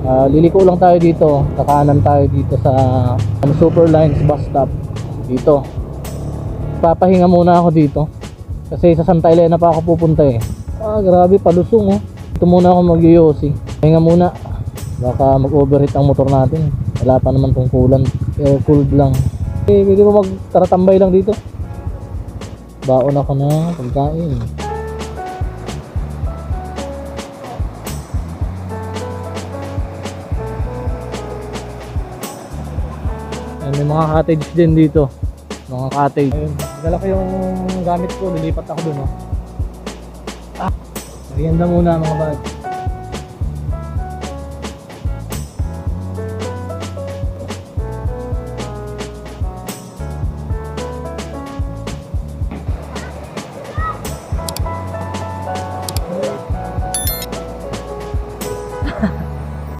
Liliko lang tayo dito, kakanan tayo dito sa Superlines bus stop dito. Papahinga muna ako dito kasi sa Santa Elena pa ako pupunta eh. Grabe palusong oh. Dito muna ako mag-yosi. Pahinga muna, baka mag-overheat ang motor natin. Wala pa naman tong coolant, cooled lang. Pwede mo magtaratambay lang dito. Baon ako na pagkain. May mga cottage din dito. Mga cottage. Ayun, dala ko yung gamit ko, lilipat ako dun oh. Merienda muna mga bad.